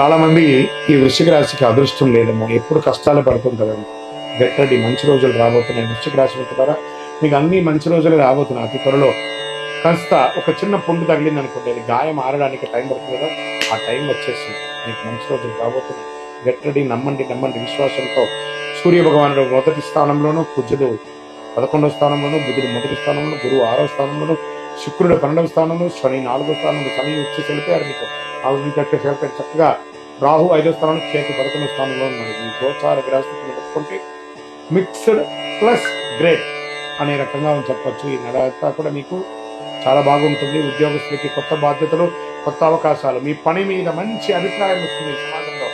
చాలామంది ఈ వృశ్చిక రాశికి అదృష్టం లేదేమో, ఎప్పుడు కష్టాలు పడుతుంటారండి. గెట్ రెడీ, మంచి రోజులు రాబోతున్నాయి. వృశ్చిక రాశి ద్వారా మీకు అన్ని మంచి రోజులు రాబోతున్నాయి అతి త్వరలో. కాస్త ఒక చిన్న పుండు తగిలింది అనుకోండి, అది గాయం ఆరడానికి టైం పడుతుంది కదా, ఆ టైం వచ్చేసి మీకు మంచి రోజులు రాబోతున్నాయి. గెట్ రెడీ, నమ్మండి నమ్మండి విశ్వాసంతో. సూర్య భగవానుడు మొదటి స్థానంలోనూ, కుజుడు 11వ స్థానంలోనూ, బుధుడు మొదటి స్థానంలో, గురువు 6వ స్థానంలోనూ, శుక్రుడు 12వ స్థానంలో, శని 4వ స్థానంలో. శని వచ్చి వెళ్ళిపోయారు మీకు, వెళ్ళిపోయారు చక్కగా. రాహు 5వ స్థానంలో, కేతు 11వ స్థానంలో ఉన్నారు. ఈ గోచార గ్రహస్థితిని పెట్టుకుంటే మిక్స్డ్ ప్లస్ గ్రేట్ అనే రకంగా చెప్పొచ్చు. ఈ నెల అంతా కూడా మీకు చాలా బాగుంటుంది. ఉద్యోగస్తులకి కొత్త బాధ్యతలు, కొత్త అవకాశాలు, మీ పని మీద మంచి అభిప్రాయం వస్తుంది సమాజంలో.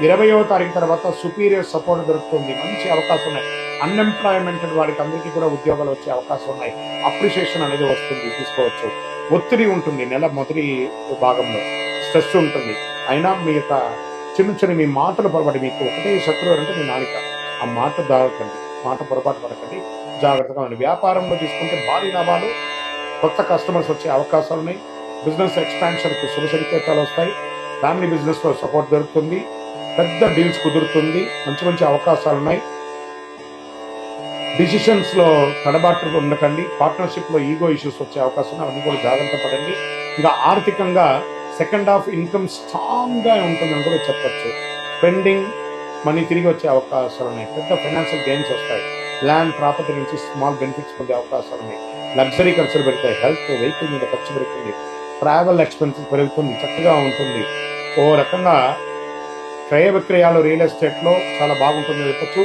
20వ తారీఖు తర్వాత సుపీరియర్ సపోర్ట్ దొరుకుతుంది, మంచి అవకాశం ఉన్నాయి. అన్ఎంప్లాయ్మెంట్ వారికి అందరికీ కూడా ఉద్యోగాలు వచ్చే అవకాశం ఉన్నాయి. అప్రిషియేషన్ అనేది వస్తుంది, తీసుకోవచ్చు. ఒత్తిడి ఉంటుంది నెల మొదటి భాగంలో, స్ట్రెస్ ఉంటుంది. అయినా మీ యొక్క చిన్న మీ మాటలు పొరపాటు, మీకు ఒకటే శత్రువు అంటే మీ నాలిక. ఆ మాట దాగకండి, మాట పొరపాటు పడకండి, జాగ్రత్తగా ఉండండి. వ్యాపారంలో తీసుకుంటే భారీ లాభాలు, కొత్త కస్టమర్స్ వచ్చే అవకాశాలు ఉన్నాయి. బిజినెస్ ఎక్స్పాన్షన్కి శుభ సంకేతాలు వస్తాయి. ఫ్యామిలీ బిజినెస్లో సపోర్ట్ దొరుకుతుంది. పెద్ద డీల్స్ కుదురుతుంది. మంచి మంచి అవకాశాలు ఉన్నాయి. డిసిషన్స్లో తడబాట్లు ఉండకండి. పార్ట్నర్షిప్లో ఈగో ఇష్యూస్ వచ్చే అవకాశం, అవన్నీ కూడా జాగ్రత్త పడండి. ఇంకా ఆర్థికంగా సెకండ్ హాఫ్ ఇన్కమ్ స్ట్రాంగ్గా ఉంటుందని కూడా చెప్పచ్చు. పెండింగ్ మనీ తిరిగి వచ్చే అవకాశాలు ఉన్నాయి. పెద్ద ఫైనాన్షియల్ గెయిన్స్ వస్తాయి. ల్యాండ్ ప్రాపర్టీ నుంచి స్మాల్ బెనిఫిట్స్ పొందే అవకాశాలు ఉన్నాయి. లగ్జరీ ఖర్చులు పెడతాయి. హెల్త్, వెహికల్ మీద ఖర్చు పెరుగుతుంది. ట్రావెల్ ఎక్స్పెన్సెస్ పెరుగుతుంది. చక్కగా ఉంటుంది. ఓ రకంగా క్రయ విక్రయాలు రియల్ ఎస్టేట్లో చాలా బాగుంటుంది చెప్పచ్చు.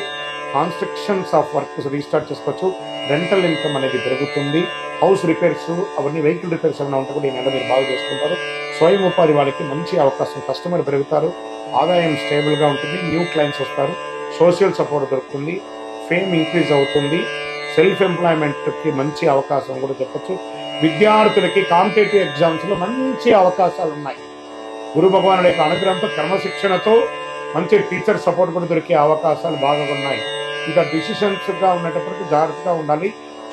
కన్స్ట్రక్షన్స్ ఆఫ్ వర్క్స్ రీస్టార్ట్ చేసుకోవచ్చు. రెంటల్ ఇన్కమ్ అనేది పెరుగుతుంది. హౌస్ రిపేర్స్, అవన్నీ వెహికల్ రిపేర్స్ ఏమైనా ఉంటే కూడా ఈ నెల మీరు బాగా చేసుకుంటారు. స్వయం ఉపాధి వాళ్ళకి మంచి అవకాశం, కస్టమర్ పెరుగుతారు. ఆదాయం స్టేబుల్గా ఉంటుంది. న్యూ క్లయింట్స్ వస్తారు. సోషల్ సపోర్ట్ దొరుకుతుంది. ఫేమ్ ఇంక్రీజ్ అవుతుంది. సెల్ఫ్ ఎంప్లాయ్మెంట్కి మంచి అవకాశం కూడా చెప్పచ్చు. విద్యార్థులకి కాంపిటేటివ్ ఎగ్జామ్స్లో మంచి అవకాశాలు ఉన్నాయి. గురు భగవానుడి యొక్క అనుగ్రహంతో, క్రమశిక్షణతో మంచి టీచర్ సపోర్ట్ కూడా దొరికే అవకాశాలు బాగా ఉన్నాయి. ఇంకా డిసిషన్స్గా ఉండేటప్పటికి జాగ్రత్తగా ఉండాలి.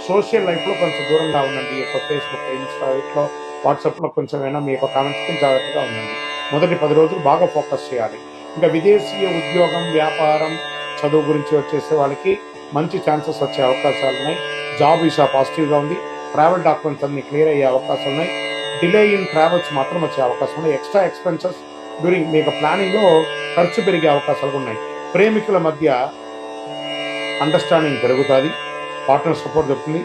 సోషల్ లైఫ్లో కొంచెం దూరంగా ఉండండి. యొక్క ఫేస్బుక్, ఇన్స్టాలో, వాట్సాప్లో కొంచెం అయినా మీ యొక్క కామెంట్స్కి జాగ్రత్తగా ఉండండి. మొదటి 10 రోజులు బాగా ఫోకస్ చేయాలి. ఇంకా విదేశీయ ఉద్యోగం, వ్యాపారం, చదువు గురించి వచ్చేసే వాళ్ళకి మంచి ఛాన్సెస్ వచ్చే అవకాశాలు ఉన్నాయి. జాబ్ వీసా పాజిటివ్గా ఉంది. ట్రావెల్ డాక్యుమెంట్స్ అన్ని క్లియర్ అయ్యే అవకాశాలు ఉన్నాయి. డిలే ఇన్ ట్రావెల్స్ మాత్రం వచ్చే అవకాశం ఉన్నాయి. ఎక్స్ట్రా ఎక్స్పెన్సెస్ డ్యూరింగ్ మీ యొక్క ప్లానింగ్లో ఖర్చు పెరిగే అవకాశాలు ఉన్నాయి. ప్రేమికుల మధ్య అండర్స్టాండింగ్ పెరుగుతుంది. పార్ట్నర్ సపోర్ట్ దొరుకుతుంది.